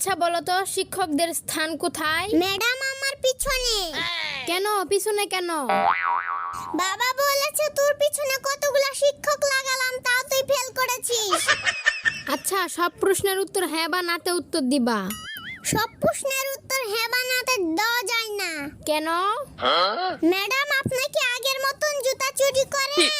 আচ্ছা বলো তো শিক্ষকদের স্থান কোথায়? ম্যাডাম আমার পিছনে। কেন পিছনে কেন? বাবা বলেছে তোর পিছনে কতগুলা শিক্ষক লাগালাম তাও তুই ফেল করেছিস। আচ্ছা সব প্রশ্নের উত্তর হ্যাঁ বা নাতে উত্তর দিবা। সব প্রশ্নের উত্তর হ্যাঁ বা নাতে দেওয়া যায় না। কেন? ম্যাডাম আপনি কি আগের মতন জুতা চুরি করেন?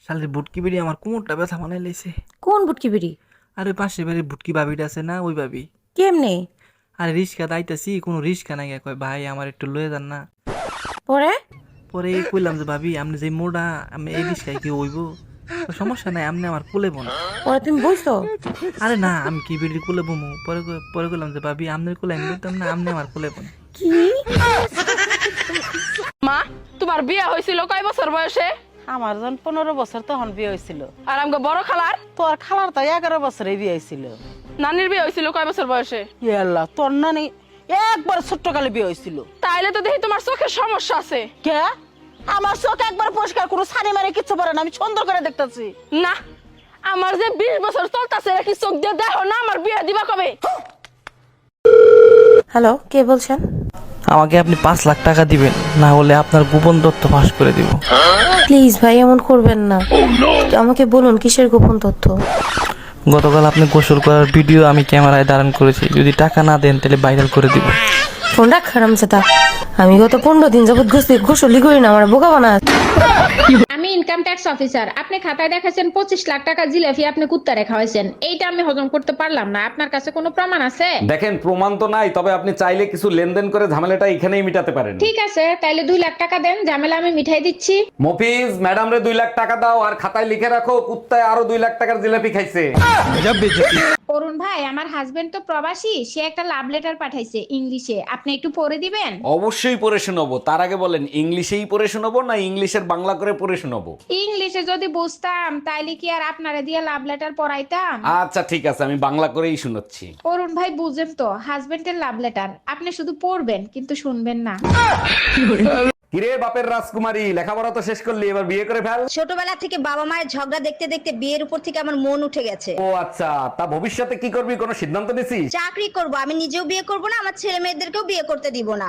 শালের বুটকি বেরি আমার কোমরটা ব্যথা বানাই লাইছে। কোন বুটকি বিড়ি? আর ওই পাশে বাড়ির বুটকি ভাবিটা আছে না, ওই ভাবি। কেমনে? আরে রিক্সা দাইতাছি, কোনো রিক্সা নাই, কয় ভাই আমার একটু লয়ে যান না। পরে পরে কইলাম যে ভাবি আপনি যে মোড়া আমি এই রিক্সায় কি হইব? সমস্যা নাই, আপনি আমার কোলে বোন। পরে তুমি বলছো? আরে না, আমি কি বেরির কোলে বমু? পরে কইলাম যে ভাবি আপনার কোলে আমি বলতাম না, আপনি আমার কোলে বোন। কি? মা, তোমার বিয়ে হয়েছিল কয় বছর বয়সে? আমার যখন 15 বছর তখন বিয়ে হয়েছিল। আর আমাকে বড় খালার? তোর খালার তো 11 বছরে বিয়ে হয়েছিল। নানির বিয়ে হয়েছিল কয় বছর বয়সে? আল্লাহ, তোর নানি একবার ছোট্ট কালে বিয়ে হয়েছিল। তাইলে তো দেখি তোমার চোখের সমস্যা আছে। কে? আমার চোখ একবার পরিষ্কার, কোনো ছানি মারে কিচ্ছু পারে না, আমি সুন্দর করে দেখতেছি। না, আমার যে 20 বছর চলতেছে কি চোখ দিয়ে দেখো না? আমার বিয়ে দিবা কবে? হ্যালো, কে বলছেন? আমাকে আপনি 5 লাখ টাকা দিবেন, না হলে আপনার গোপন তথ্য ফাঁস করে দিব। প্লিজ ভাই এমন করবেন না। আমাকে বলুন কিসের গোপন তথ্য? গতকাল আপনি গোসল করার ভিডিও আমি ক্যামেরায় ধারণ করেছি, যদি টাকা না দেন তাহলে ভাইরাল করে দিব। ফোন রাখ হারামজাদা। আমি গত 15 দিন যাবত গোসলই করি না, আমার বোকা বানা। আমি ইনকাম ট্যাক্স অফিসার। আপনি খাতায় দেখাছেন 25 লাখ টাকা জিলাপি আপনি কুত্তারে খাওয়াইছেন। এইটা আমি হজম করতে পারলাম না। আপনার কাছে কোনো প্রমাণ আছে? দেখেন, প্রমাণ তো নাই, তবে আপনি চাইলে কিছু লেনদেন করে ঝামেলাটা এখানেই মিটাতে পারেন। ঠিক আছে, তাইলে 2 লাখ টাকা দেন, ঝামেলা আমি মিঠাই দিচ্ছি। মফিজ, ম্যাডাম রে 2 লাখ টাকা দাও, আর খাতায় লিখে রাখো কুত্তায় আরো 2 লাখ টাকার জিলাপি খাইছে। অরুণ ভাই, আমার হাজবেন্ড তো প্রবাসী, সে একটা লাভ লেটার পাঠাইছে ইংলিশে, আপনি একটু পড়ে দিবেন? অবশ্যই পড়ে শোনাবো। তার আগে বলেন, ইংলিশেই পড়ে শোনাবো না ইংলিশের বাংলা করে পড়ে শোনাবো? ইংলিশে যদি বুঝতাম তাইলে কি আর আপনারে দিয়ে লাভ লেটার পড়াইতাম? আচ্ছা ঠিক আছে, আমি বাংলা করেই শোনাচ্ছি। অরুণ ভাই বুঝেন তো, হাজবেন্ডের লাভ লেটার, আপনি শুধু পড়বেন কিন্তু শুনবেন না। কিরে বাপের রাজকুমারী, লেখাপড়া তো শেষ করলি, এবার বিয়ে করে ফেল। ছোটবেলা থেকে বাবা মায়ের ঝগড়া দেখতে দেখতে বিয়ের উপর থেকে আমার মন উঠে গেছে। ও আচ্ছা, তা ভবিষ্যতে কি করবি, কোনো সিদ্ধান্ত নিছিস? চাকরি করব, আমি নিজেও বিয়ে করব না, আমার ছেলে মেয়েদেরকেও বিয়ে করতে দিব না।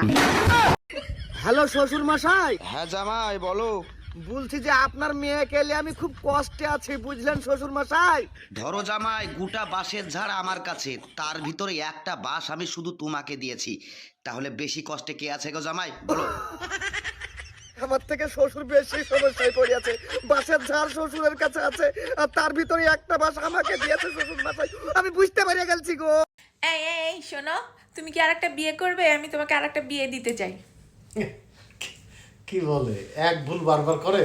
হ্যালো শ্বশুর মশাই। হ্যাঁ জামাই বলো। বলছি যে আপনার মেয়েকে নিয়ে আমি খুব কষ্টে আছি, বুঝলেন শ্বশুর মশাই। ধরো জামাই, গোটা বাঁশের ঝাড় আমার কাছে, তার ভিতরে একটা বাঁশ আমি শুধু তোমাকে দিয়েছি, তাহলে বেশি কষ্টে কে আছে গো জামাই বলো? আমার থেকে শ্বশুর বেশি সমস্যায় পড়ে আছে। বাঁশের ঝাড় শ্বশুরের কাছে আছে, আর তার ভিতরে একটা বাঁশ আমাকে দিয়েছে শ্বশুর মশাই। আমি বুঝতে পেরে গেছি গো। এই এই শোনো, তুমি কি আরেকটা বিয়ে করবে? আমি তোমাকে আরেকটা বিয়ে দিতে চাই। কি বলে, এক ভুল বারবার করে।